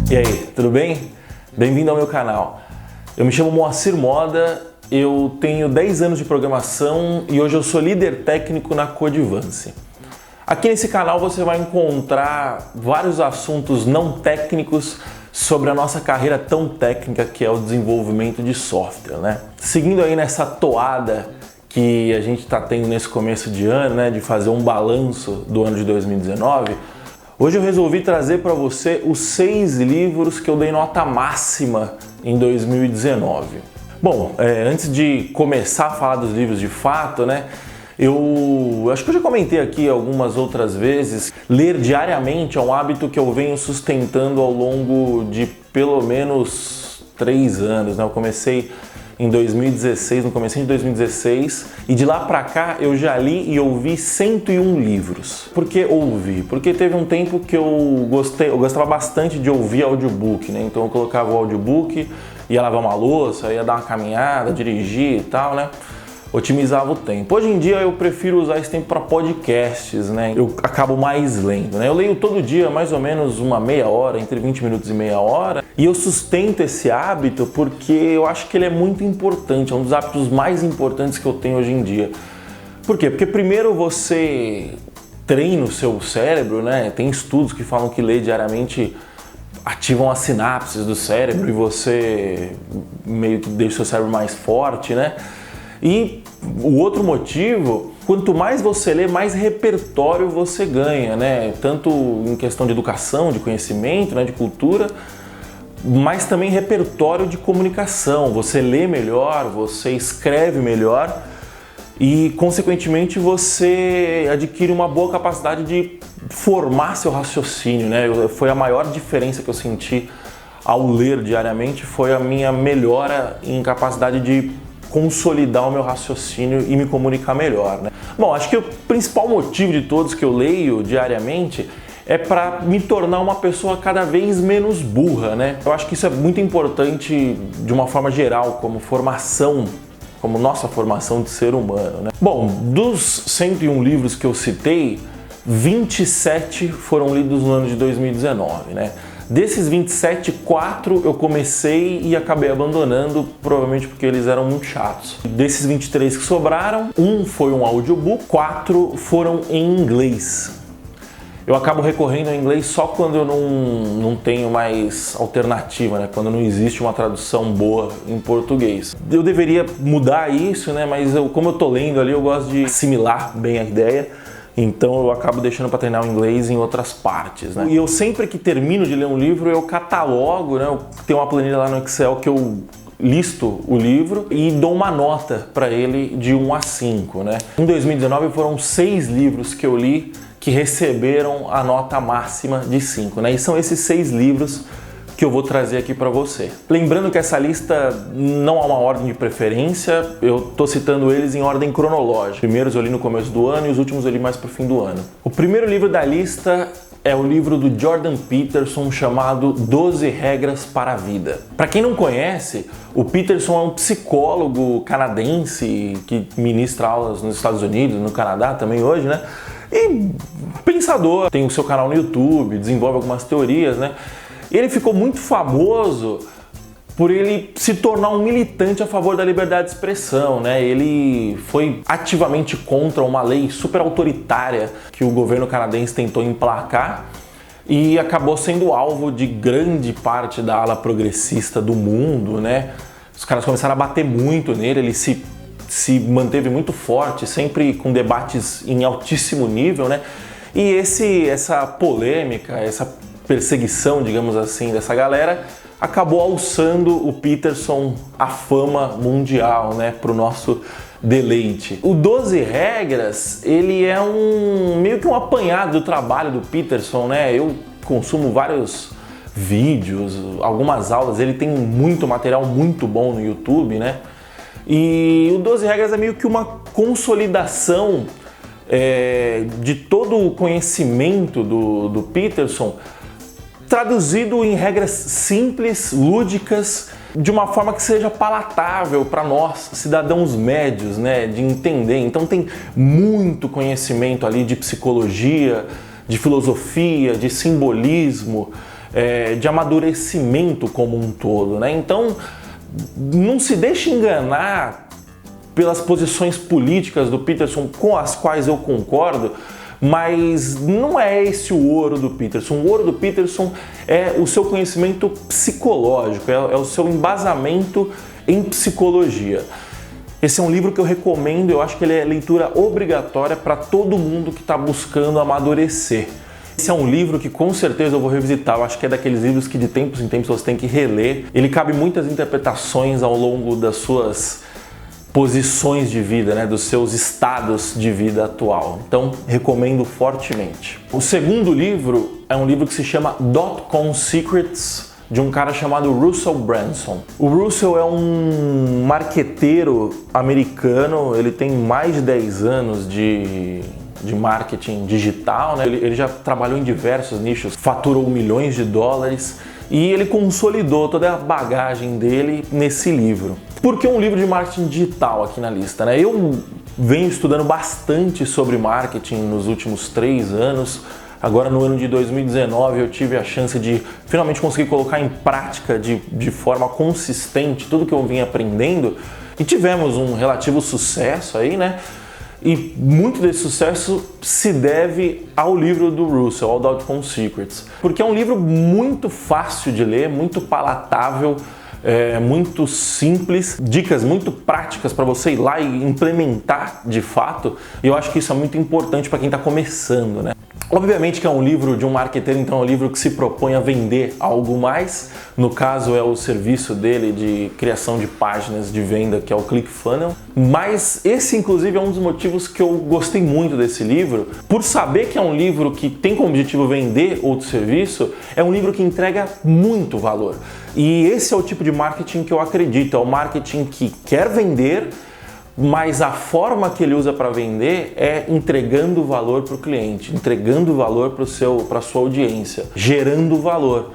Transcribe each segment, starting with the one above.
E aí, tudo bem? Bem-vindo ao meu canal. Eu me chamo Moacir Moda, eu tenho 10 anos de programação e hoje eu sou líder técnico na Codivance. Aqui nesse canal você vai encontrar vários assuntos não técnicos sobre a nossa carreira tão técnica que é o desenvolvimento de software, né? Seguindo aí nessa toada que a gente está tendo nesse começo de ano, né, de fazer um balanço do ano de 2019, hoje eu resolvi trazer para você os 6 livros que eu dei nota máxima em 2019. Bom, antes de começar a falar dos livros de fato, né, eu acho que eu já comentei aqui algumas outras vezes, ler diariamente é um hábito que eu venho sustentando ao longo de pelo menos 3 anos, né? Eu comecei em 2016, no comecinho de 2016, e de lá pra cá eu já li e ouvi 101 livros. Por que ouvi? Porque teve um tempo que eu gostava bastante de ouvir audiobook, né? Então eu colocava o audiobook, ia lavar uma louça, ia dar uma caminhada, dirigir e tal, né? Otimizava o tempo. Hoje em dia eu prefiro usar esse tempo para podcasts, né? Eu acabo mais lendo, né? Eu leio todo dia mais ou menos uma meia hora, entre 20 minutos e meia hora, e eu sustento esse hábito porque eu acho que ele é muito importante, é um dos hábitos mais importantes que eu tenho hoje em dia. Por quê? Porque primeiro você treina o seu cérebro, né? Tem estudos que falam que ler diariamente ativam as sinapses do cérebro e você meio que deixa o seu cérebro mais forte, né? E o outro motivo, quanto mais você lê, mais repertório você ganha, né? Tanto em questão de educação, de conhecimento, né? De cultura, mas também repertório de comunicação. Você lê melhor, você escreve melhor e, consequentemente, você adquire uma boa capacidade de formar seu raciocínio, né? Foi a maior diferença que eu senti ao ler diariamente, foi a minha melhora em capacidade de consolidar o meu raciocínio e me comunicar melhor, né? Bom, acho que o principal motivo de todos que eu leio diariamente é para me tornar uma pessoa cada vez menos burra, né? Eu acho que isso é muito importante de uma forma geral, como formação, como nossa formação de ser humano, né? Bom, dos 101 livros que eu citei, 27 foram lidos no ano de 2019, né? Desses 27, 4 eu comecei e acabei abandonando, provavelmente porque eles eram muito chatos. Desses 23 que sobraram, 1 foi um audiobook, 4 foram em inglês. Eu acabo recorrendo ao inglês só quando eu não tenho mais alternativa, né? Quando não existe uma tradução boa em português. Eu deveria mudar isso, né? Mas como eu tô lendo ali, eu gosto de assimilar bem a ideia. Então eu acabo deixando para treinar o inglês em outras partes, né? E eu sempre que termino de ler um livro, eu catalogo, né? Eu tenho uma planilha lá no Excel que eu listo o livro e dou uma nota para ele de 1 a 5, né? Em 2019 foram 6 livros que eu li que receberam a nota máxima de 5, né? E são esses 6 livros que eu vou trazer aqui para você. Lembrando que essa lista não há uma ordem de preferência, eu tô citando eles em ordem cronológica. Primeiros eu li no começo do ano e os últimos eu li mais pro fim do ano. O primeiro livro da lista é o livro do Jordan Peterson chamado 12 Regras para a Vida. Para quem não conhece, o Peterson é um psicólogo canadense que ministra aulas nos Estados Unidos, no Canadá também hoje, né? E pensador, tem o seu canal no YouTube, desenvolve algumas teorias, né? Ele ficou muito famoso por ele se tornar um militante a favor da liberdade de expressão, né? Ele foi ativamente contra uma lei super autoritária que o governo canadense tentou emplacar e acabou sendo alvo de grande parte da ala progressista do mundo, né? Os caras começaram a bater muito nele, ele se manteve muito forte, sempre com debates em altíssimo nível, né? E essa polêmica, essa perseguição, digamos assim, dessa galera, acabou alçando o Peterson à fama mundial, né, para o nosso deleite. O 12 Regras, ele é meio que um apanhado do trabalho do Peterson, né? Eu consumo vários vídeos, algumas aulas, ele tem muito material muito bom no YouTube, né? E o 12 Regras é meio que uma consolidação de todo o conhecimento do Peterson, traduzido em regras simples, lúdicas, de uma forma que seja palatável para nós, cidadãos médios, né, de entender. Então tem muito conhecimento ali de psicologia, de filosofia, de simbolismo, de amadurecimento como um todo, né? Então, não se deixe enganar pelas posições políticas do Peterson, com as quais eu concordo, mas não é esse o ouro do Peterson. O ouro do Peterson é o seu conhecimento psicológico, é o seu embasamento em psicologia. Esse é um livro que eu recomendo, eu acho que ele é leitura obrigatória para todo mundo que está buscando amadurecer. Esse é um livro que com certeza eu vou revisitar, eu acho que é daqueles livros que de tempos em tempos você tem que reler. Ele cabe muitas interpretações ao longo das suas posições de vida, né, dos seus estados de vida atual. Então, recomendo fortemente. O segundo livro é um livro que se chama Dot-Com Secrets, de um cara chamado Russell Brunson. O Russell é um marqueteiro americano, ele tem mais de 10 anos de marketing digital, né? Ele já trabalhou em diversos nichos, faturou milhões de dólares e ele consolidou toda a bagagem dele nesse livro. Por que um livro de marketing digital aqui na lista, né? Eu venho estudando bastante sobre marketing nos últimos 3 anos. Agora no ano de 2019 eu tive a chance de finalmente conseguir colocar em prática de forma consistente tudo que eu vim aprendendo e tivemos um relativo sucesso aí, né? E muito desse sucesso se deve ao livro do Russell, ao Dot-Com Secrets, porque é um livro muito fácil de ler, muito palatável, muito simples, dicas muito práticas para você ir lá e implementar de fato, e eu acho que isso é muito importante para quem está começando, né? Obviamente que é um livro de um marqueteiro, então é um livro que se propõe a vender algo mais. No caso é o serviço dele de criação de páginas de venda, que é o ClickFunnels. Mas esse inclusive é um dos motivos que eu gostei muito desse livro. Por saber que é um livro que tem como objetivo vender outro serviço, é um livro que entrega muito valor. E esse é o tipo de marketing que eu acredito, é o marketing que quer vender, mas a forma que ele usa para vender é entregando valor para o cliente, entregando valor para a sua audiência, gerando valor.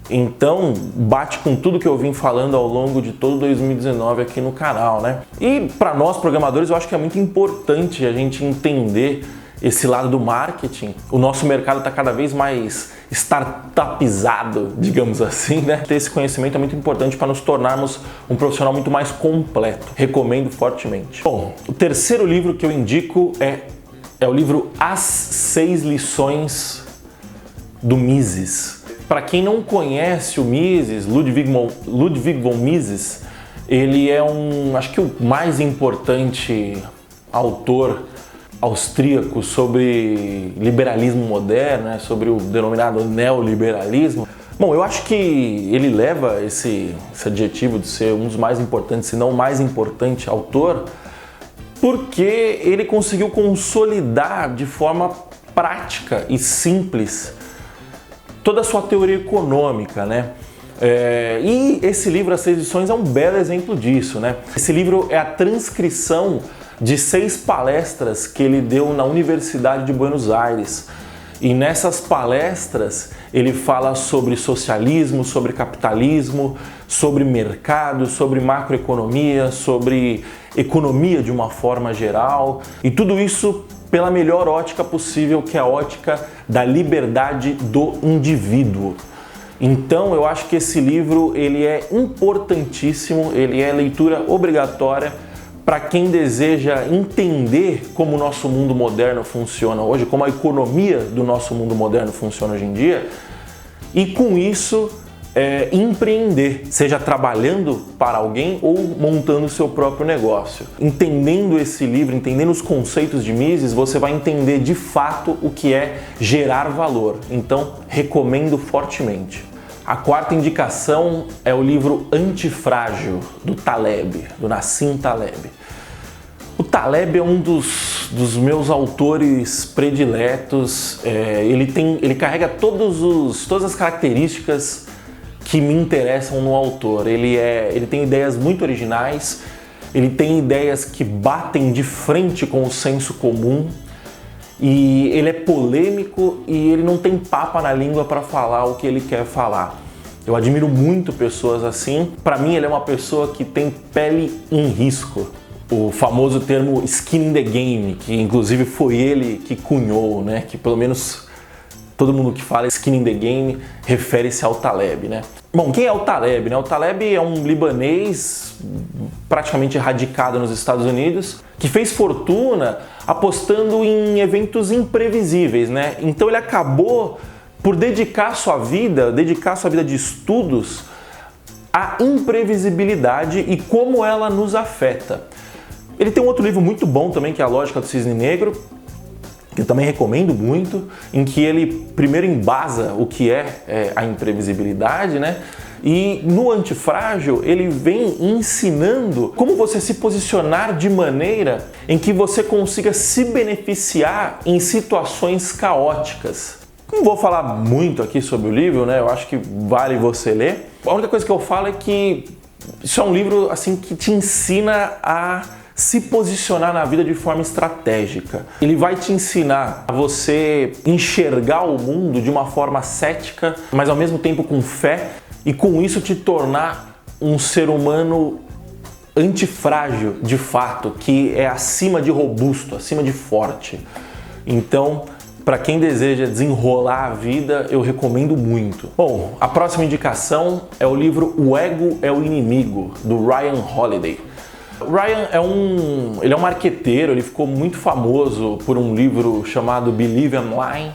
Então, bate com tudo que eu vim falando ao longo de todo 2019 aqui no canal, né? E para nós programadores, eu acho que é muito importante a gente entender esse lado do marketing. O nosso mercado está cada vez mais startupizado, digamos assim, né? Ter esse conhecimento é muito importante para nos tornarmos um profissional muito mais completo. Recomendo fortemente. Bom, o terceiro livro que eu indico é o livro As 6 Lições do Mises. Para quem não conhece o Mises, Ludwig von Mises, ele é acho que o mais importante autor austríaco sobre liberalismo moderno, né, sobre o denominado neoliberalismo. Bom, eu acho que ele leva esse adjetivo de ser um dos mais importantes, se não o mais importante autor, porque ele conseguiu consolidar de forma prática e simples toda a sua teoria econômica, né? E esse livro, As 6 Lições, é um belo exemplo disso, né? Esse livro é a transcrição de 6 palestras que ele deu na Universidade de Buenos Aires. E nessas palestras ele fala sobre socialismo, sobre capitalismo, sobre mercado, sobre macroeconomia, sobre economia de uma forma geral. E tudo isso pela melhor ótica possível, que é a ótica da liberdade do indivíduo. Então eu acho que esse livro ele é importantíssimo, ele é leitura obrigatória para quem deseja entender como o nosso mundo moderno funciona hoje, como a economia do nosso mundo moderno funciona hoje em dia, e com isso empreender, seja trabalhando para alguém ou montando o seu próprio negócio. Entendendo esse livro, entendendo os conceitos de Mises, você vai entender de fato o que é gerar valor. Então, recomendo fortemente. A quarta indicação é o livro Antifrágil, do Taleb, do Nassim Taleb. O Taleb é um dos meus autores prediletos. Ele carrega todas as características que me interessam no autor. Ele tem ideias muito originais, ele tem ideias que batem de frente com o senso comum, e ele é polêmico e ele não tem papa na língua para falar o que ele quer falar. Eu admiro muito pessoas assim. Para mim, ele é uma pessoa que tem pele em risco. O famoso termo skin in the game, que inclusive foi ele que cunhou, né? Que pelo menos Todo mundo que fala skin in the game refere-se ao Taleb, né? Bom, quem é o Taleb, né? O Taleb é um libanês praticamente radicado nos Estados Unidos, que fez fortuna apostando em eventos imprevisíveis, né? Então ele acabou por dedicar sua vida de estudos à imprevisibilidade e como ela nos afeta. Ele tem um outro livro muito bom também, que é A Lógica do Cisne Negro, que eu também recomendo muito, em que ele primeiro embasa o que é a imprevisibilidade, né? E no Antifrágil ele vem ensinando como você se posicionar de maneira em que você consiga se beneficiar em situações caóticas. Não vou falar muito aqui sobre o livro, né? Eu acho que vale você ler. A única coisa que eu falo é que isso é um livro assim que te ensina a se posicionar na vida de forma estratégica. Ele vai te ensinar a você enxergar o mundo de uma forma cética, mas ao mesmo tempo com fé, e com isso te tornar um ser humano antifrágil, de fato, que é acima de robusto, acima de forte. Então, para quem deseja desenrolar a vida, eu recomendo muito. Bom, a próxima indicação é o livro O Ego é o Inimigo, do Ryan Holiday. O Ryan ele é um marqueteiro, ele ficou muito famoso por um livro chamado Believe I'm Lying,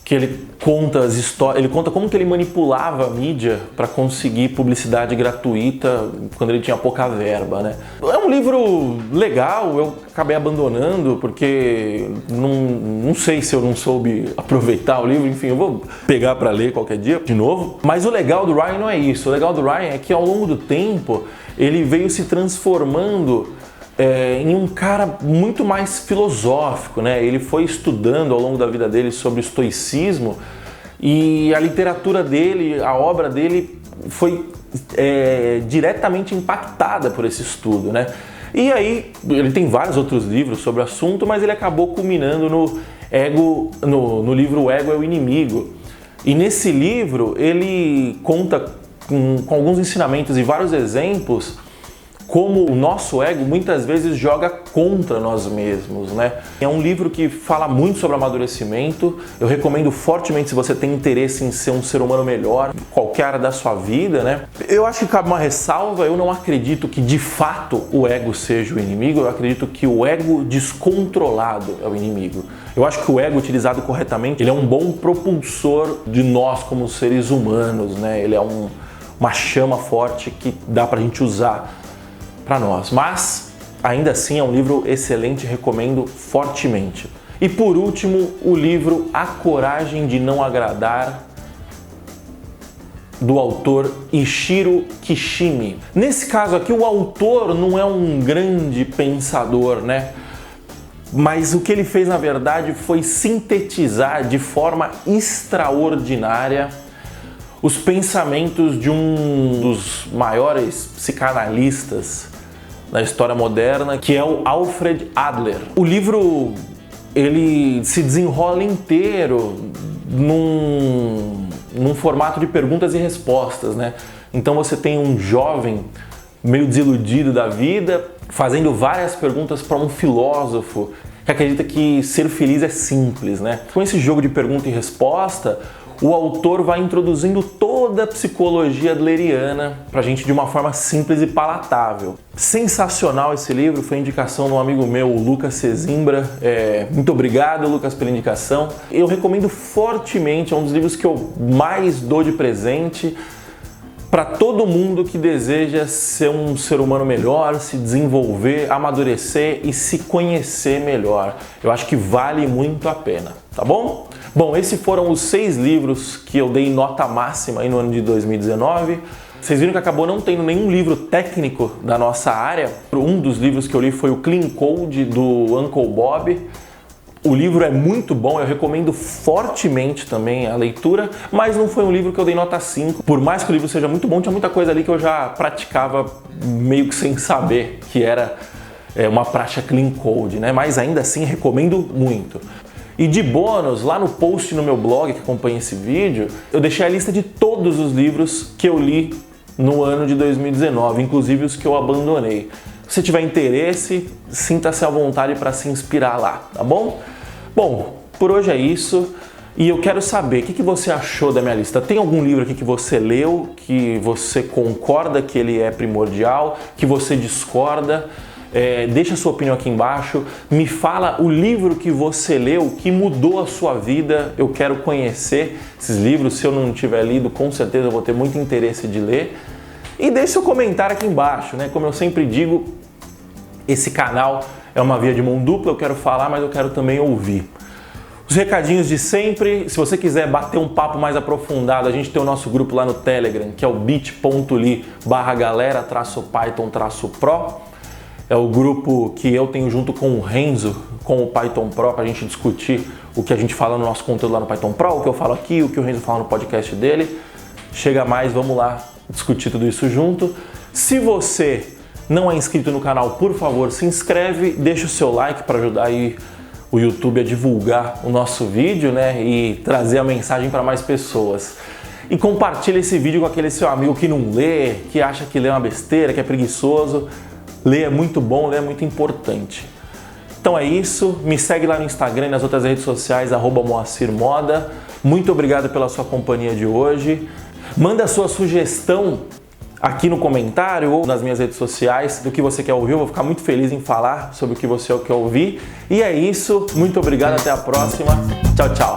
que ele conta as histórias, ele conta como que ele manipulava a mídia para conseguir publicidade gratuita quando ele tinha pouca verba, né? É um livro legal, eu acabei abandonando porque não sei se eu não soube aproveitar o livro, enfim, eu vou pegar para ler qualquer dia de novo. Mas o legal do Ryan não é isso, o legal do Ryan é que ao longo do tempo ele veio se transformando em um cara muito mais filosófico, né? Ele foi estudando ao longo da vida dele sobre o estoicismo e a literatura dele, a obra dele foi diretamente impactada por esse estudo, né? E aí, ele tem vários outros livros sobre o assunto, mas ele acabou culminando no livro O Ego é o Inimigo. E nesse livro ele conta com alguns ensinamentos e vários exemplos como o nosso ego muitas vezes joga contra nós mesmos, né? É um livro que fala muito sobre amadurecimento. Eu recomendo fortemente se você tem interesse em ser um ser humano melhor, qualquer área da sua vida, né? Eu acho que cabe uma ressalva, eu não acredito que de fato o ego seja o inimigo, eu acredito que o ego descontrolado é o inimigo. Eu acho que o ego utilizado corretamente, ele é um bom propulsor de nós como seres humanos, né? Ele é uma chama forte que dá pra gente usar para nós, mas ainda assim é um livro excelente, recomendo fortemente. E por último, o livro A Coragem de Não Agradar, do autor Ishiro Kishimi. Nesse caso aqui, o autor não é um grande pensador, né? Mas o que ele fez, na verdade, foi sintetizar de forma extraordinária os pensamentos de um dos maiores psicanalistas da história moderna, que é o Alfred Adler. O livro ele se desenrola inteiro num formato de perguntas e respostas, né? Então você tem um jovem meio desiludido da vida fazendo várias perguntas para um filósofo que acredita que ser feliz é simples, né? Com esse jogo de pergunta e resposta, o autor vai introduzindo toda a psicologia adleriana pra gente de uma forma simples e palatável. Sensacional esse livro, foi indicação de um amigo meu, o Lucas Cezimbra. Muito obrigado, Lucas, pela indicação. Eu recomendo fortemente, é um dos livros que eu mais dou de presente para todo mundo que deseja ser um ser humano melhor, se desenvolver, amadurecer e se conhecer melhor. Eu acho que vale muito a pena, tá bom? Bom, esses foram os 6 livros que eu dei nota máxima aí no ano de 2019. Vocês viram que acabou não tendo nenhum livro técnico da nossa área. Um dos livros que eu li foi o Clean Code, do Uncle Bob. O livro é muito bom, eu recomendo fortemente também a leitura, mas não foi um livro que eu dei nota 5. Por mais que o livro seja muito bom, tinha muita coisa ali que eu já praticava meio que sem saber que era uma prática Clean Code, né? Mas ainda assim recomendo muito. E de bônus, lá no post no meu blog que acompanha esse vídeo, eu deixei a lista de todos os livros que eu li no ano de 2019, inclusive os que eu abandonei. Se você tiver interesse, sinta-se à vontade para se inspirar lá, tá bom? Bom, por hoje é isso. E eu quero saber, o que você achou da minha lista? Tem algum livro aqui que você leu, que você concorda que ele é primordial, que você discorda? Deixa a sua opinião aqui embaixo. Me fala o livro que você leu, que mudou a sua vida. Eu quero conhecer esses livros. Se eu não tiver lido, com certeza eu vou ter muito interesse de ler. E deixe seu comentário aqui embaixo, né? Como eu sempre digo, esse canal é uma via de mão dupla. Eu quero falar, mas eu quero também ouvir. Os recadinhos de sempre, se você quiser bater um papo mais aprofundado, a gente tem o nosso grupo lá no Telegram, que é o bit.ly/galera-python-pro. É o grupo que eu tenho junto com o Renzo, com o Python Pro, para a gente discutir o que a gente fala no nosso conteúdo lá no Python Pro, o que eu falo aqui, o que o Renzo fala no podcast dele. Chega mais, vamos lá discutir tudo isso junto. Se você não é inscrito no canal, por favor, se inscreve, deixa o seu like para ajudar aí o YouTube a divulgar o nosso vídeo, né, e trazer a mensagem para mais pessoas. E compartilha esse vídeo com aquele seu amigo que não lê, que acha que lê uma besteira, que é preguiçoso. Ler é muito bom, ler é muito importante. Então é isso, me segue lá no Instagram e nas outras redes sociais, @moacirmoda. Muito obrigado pela sua companhia de hoje. Manda a sua sugestão aqui no comentário ou nas minhas redes sociais do que você quer ouvir. Eu vou ficar muito feliz em falar sobre o que você quer ouvir. E é isso, muito obrigado, até a próxima. Tchau, tchau.